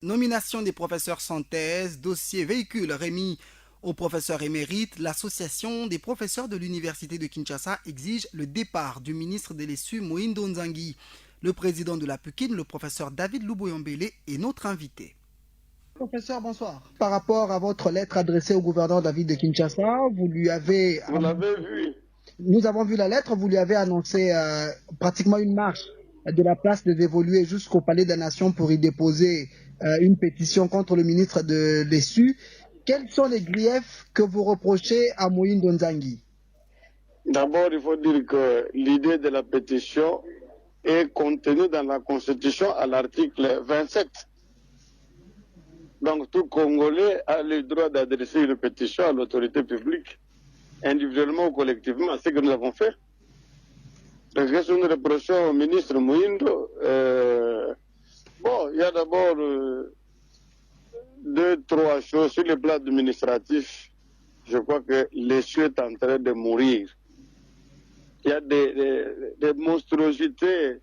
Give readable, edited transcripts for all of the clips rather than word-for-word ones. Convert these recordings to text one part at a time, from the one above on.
Nomination des professeurs sans thèse, dossier véhicule remis au professeur émérite, l'association des professeurs de l'université de Kinshasa exige le départ du ministre de l'ESU Mohindo Nzangi. Le président de la PUKIN, le professeur David Louboyombele, est notre invité. Professeur, bonsoir. Par rapport à votre lettre adressée au gouverneur David de Kinshasa, vous lui avez... Vous l'avez vu. Nous avons vu la lettre, vous lui avez annoncé pratiquement une marche de la place de évoluer jusqu'au Palais des Nations pour y déposer une pétition contre le ministre de l'ESU. Quels sont les griefs que vous reprochez à Mohindo Nzangi? D'abord, il faut dire que l'idée de la pétition est contenue dans la Constitution à l'article 27. Donc, tout Congolais a le droit d'adresser une pétition à l'autorité publique, individuellement ou collectivement, c'est ce que nous avons fait. Donc, qu'est-ce que nous reprochons au ministre Mohindo? Bon, il y a d'abord deux, trois choses. Sur le plan administratif, je crois que l'ESU est en train de mourir. Il y a des monstruosités,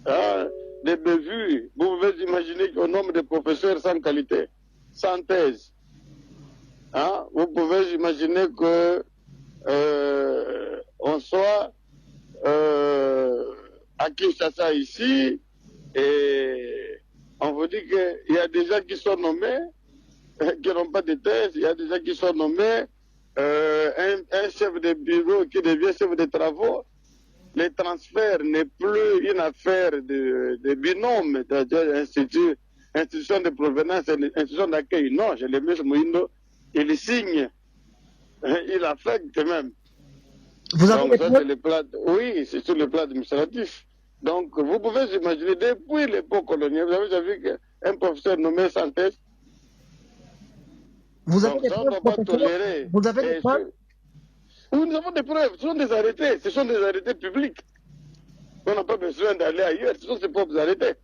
hein, des bévues. Vous pouvez imaginer qu'au nombre de professeurs sans qualité, sans thèse. Hein, vous pouvez imaginer que on soit à Kinshasa ici et on vous dit qu'il y a des gens qui sont nommés, qui n'ont pas de thèse, il y a des gens qui sont nommés, un chef de bureau qui devient chef de travaux. Les transferts n'est plus une affaire de binôme, institution de provenance, institution d'accueil. Non, je le mets Mohindo, il signe, il affecte même. Vous avez Donc, ça, c'est le plan, oui, c'est sur le plan administratif. Donc, vous pouvez imaginer, depuis l'époque coloniale, vous avez déjà vu qu'un professeur nommé sans thèse. Vous avez Donc, des ça, on preuves, ne doit pas professeur? tolérer. Vous avez des preuves? Oui, nous avons des preuves, ce sont des arrêtés, ce sont des arrêtés publics. On n'a pas besoin d'aller ailleurs, ce sont ses propres arrêtés.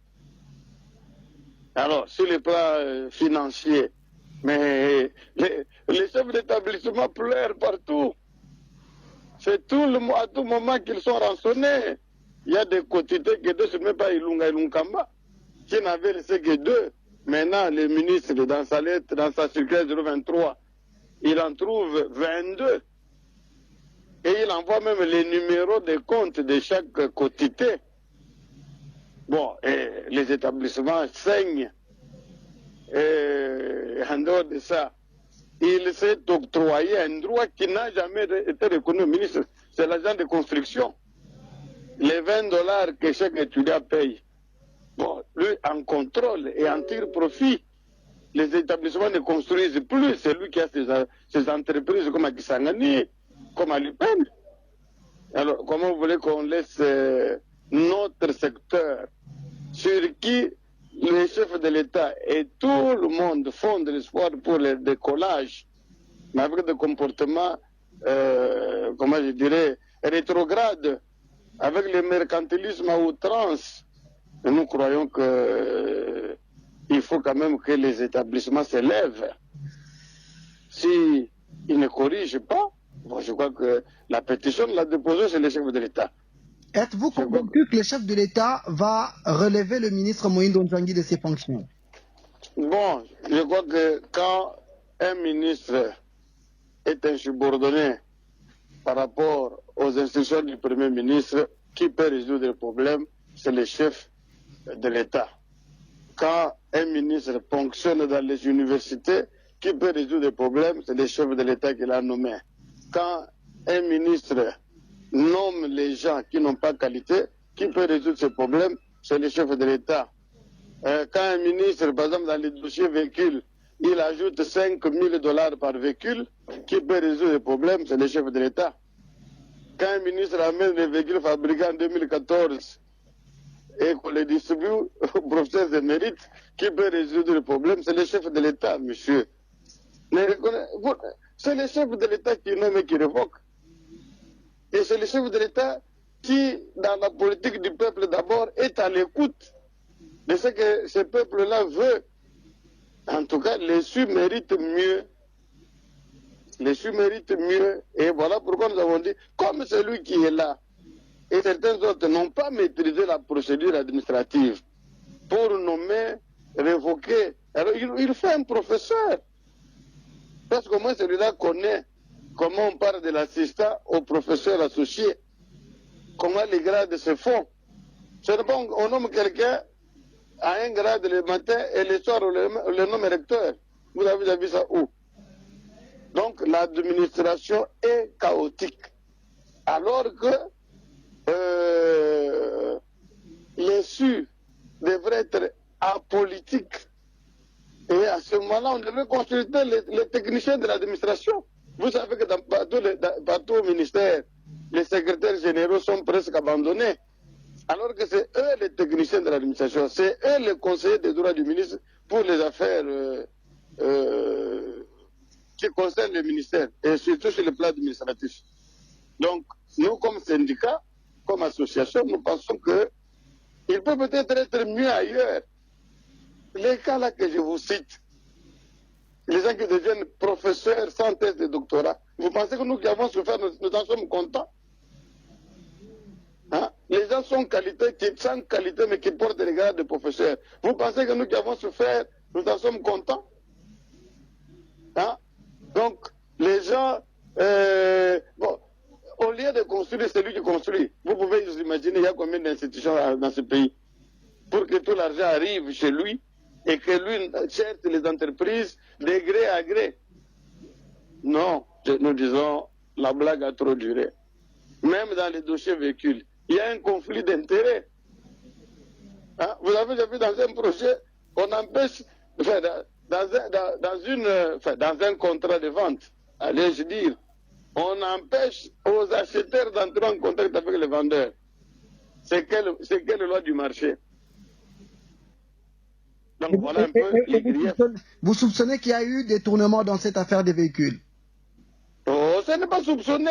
Alors, sur le plan financier, mais les chefs d'établissement pleurent partout. C'est à tout moment qu'ils sont rançonnés. Il y a des quotités que deux, ce n'est même pas Ilunga Ilunkamba, qui n'avaient laissé que deux. Maintenant, le ministre, dans sa lettre, dans sa circulaire 023, il en trouve 22. Et il envoie même les numéros des comptes de chaque quotité. Bon, et les établissements saignent. Et en dehors de ça, il s'est octroyé un droit qui n'a jamais été reconnu au ministre. C'est l'agent de construction. Les $20 que chaque étudiant paye. Bon, lui en contrôle et en tire profit. Les établissements ne construisent plus. C'est lui qui a ses entreprises comme à Kisangani, comme à Lupin. Alors, comment vous voulez qu'on laisse notre secteur sur qui les chefs de l'État et tout le monde font de l'espoir pour le décollage, mais avec des comportements, comment je dirais, rétrogrades, avec le mercantilisme à outrance. Et nous croyons que il faut quand même que les établissements s'élèvent. S'ils ne corrigent pas, bon, je crois que la pétition de la déposée, c'est les chefs de l'État. Êtes-vous convaincu que le chef de l'État va relever le ministre Mohindo Nzangi de ses fonctions? Bon, je crois que quand un ministre est insubordonné par rapport aux instructions du Premier ministre, qui peut résoudre le problème, c'est le chef de l'État. Quand un ministre fonctionne dans les universités, qui peut résoudre le problème, c'est le chef de l'État qui l'a nommé. Quand un ministre nomme les gens qui n'ont pas qualité, qui peut résoudre ce problème, c'est le chef de l'État. Quand un ministre, par exemple, dans les dossiers véhicules, il ajoute $5 000 par véhicule, qui peut résoudre le problème, c'est le chef de l'État. Quand un ministre amène les véhicules fabriqués en 2014 et qu'on les distribue aux professeurs émérites, qui peut résoudre le problème, c'est le chef de l'État, monsieur. C'est le chef de l'État qui nomme et qui révoque. Et c'est le chef de l'État qui, dans la politique du peuple d'abord, est à l'écoute de ce que ce peuple-là veut. En tout cas, les SU méritent mieux. Les SU méritent mieux. Et voilà pourquoi nous avons dit, comme celui qui est là, et certains autres n'ont pas maîtrisé la procédure administrative pour nommer, révoquer Alors, il fait un professeur. Parce qu'au moins, celui-là connaît comment on parle de l'assistant au professeur associé, comment les grades se font. Ce n'est pas on nomme quelqu'un à un grade le matin et le soir on le nomme recteur. Vous avez déjà vu ça où? Donc l'administration est chaotique. Alors que l'issue devrait être apolitique. Et à ce moment-là, on devrait consulter les techniciens de l'administration. Vous savez que partout au ministère, les secrétaires généraux sont presque abandonnés. Alors que c'est eux les techniciens de l'administration, c'est eux les conseillers des droits du ministre pour les affaires qui concernent le ministère, et surtout sur le plan administratif. Donc, nous, comme syndicat, comme association, nous pensons qu'il peut peut-être être mieux ailleurs. Les cas là que je vous cite, les gens qui deviennent professeurs sans thèse de doctorat, vous pensez que nous qui avons souffert, nous en sommes contents? Hein? Les gens sont sans qualité, mais qui portent les grades de professeurs. Vous pensez que nous qui avons souffert, nous en sommes contents? Hein? Donc, les gens, bon, au lieu de construire, c'est lui qui construit. Vous pouvez vous imaginer, il y a combien d'institutions dans ce pays pour que tout l'argent arrive chez lui et que lui cherche les entreprises de gré à gré. Non, nous disons, la blague a trop duré. Même dans les dossiers véhicules, il y a un conflit d'intérêts. Hein? Vous avez déjà vu dans un projet, on empêche, enfin, dans un contrat de vente, allais-je dire, on empêche aux acheteurs d'entrer en contact avec les vendeurs. C'est quelle loi du marché? Donc voilà un peu les griefs. Vous soupçonnez qu'il y a eu des tournements dans cette affaire des véhicules? Oh, ce n'est pas soupçonné.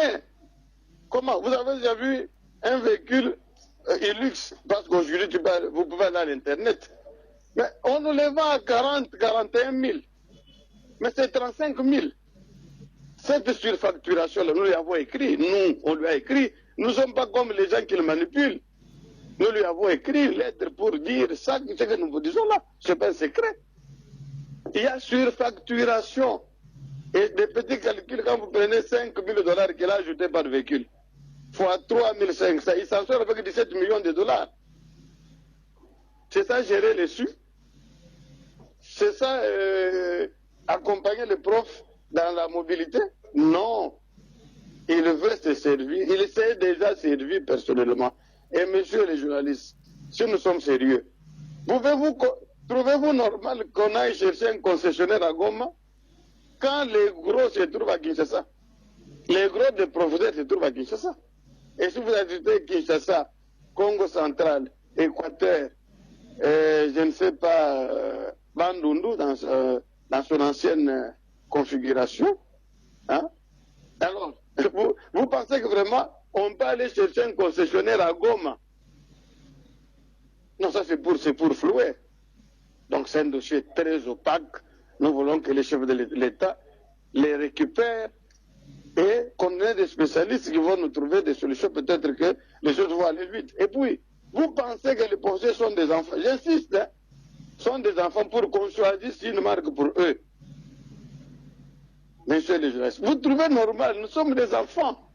Comment? Vous avez déjà vu un véhicule Hilux? Parce qu'aujourd'hui, vous pouvez aller à l'Internet. Mais on nous les vend à 40, 41 000. Mais c'est 35 000. Cette surfacturation-là, nous lui avons écrit. Nous, on lui a écrit. Nous ne sommes pas comme les gens qui le manipulent. Nous lui avons écrit une lettre pour dire ça, ce que nous vous disons là. Ce n'est pas un secret. Il y a surfacturation. Et des petits calculs, quand vous prenez 5 000 $ qu'il a ajouté par véhicule, fois 3 500, il s'en sort avec 17 millions de $. C'est ça gérer les su. C'est ça accompagner les profs dans la mobilité? Non. Il veut se servir. Il s'est déjà servi personnellement. Et messieurs les journalistes, si nous sommes sérieux, trouvez-vous normal qu'on aille chercher un concessionnaire à Goma quand les gros se trouvent à Kinshasa? Les gros des professeurs se trouvent à Kinshasa. Et si vous ajoutez Kinshasa, Congo central, Équateur, je ne sais pas, Bandundu dans son ancienne configuration, hein? Alors, vous pensez que vraiment on peut aller chercher un concessionnaire à Goma? Non, ça c'est pour flouer. Donc c'est un dossier très opaque. Nous voulons que les chefs de l'État les récupèrent et qu'on ait des spécialistes qui vont nous trouver des solutions. Peut-être que les choses vont aller vite. Et puis, vous pensez que les professeurs sont des enfants? J'insiste, hein, sont des enfants pour qu'on choisisse une marque pour eux. Messieurs les journalistes, vous trouvez normal? Nous sommes des enfants.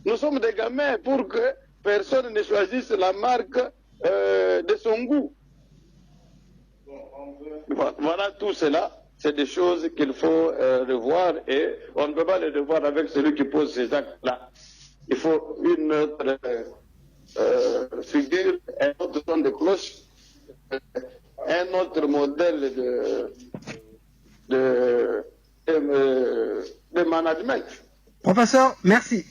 Nous sommes des gamins pour que personne ne choisisse la marque de son goût. Voilà, tout cela, c'est des choses qu'il faut revoir et on ne peut pas les revoir avec celui qui pose ces actes-là. Il faut une autre figure, un autre son de cloche, un autre modèle de management. Professeur, merci.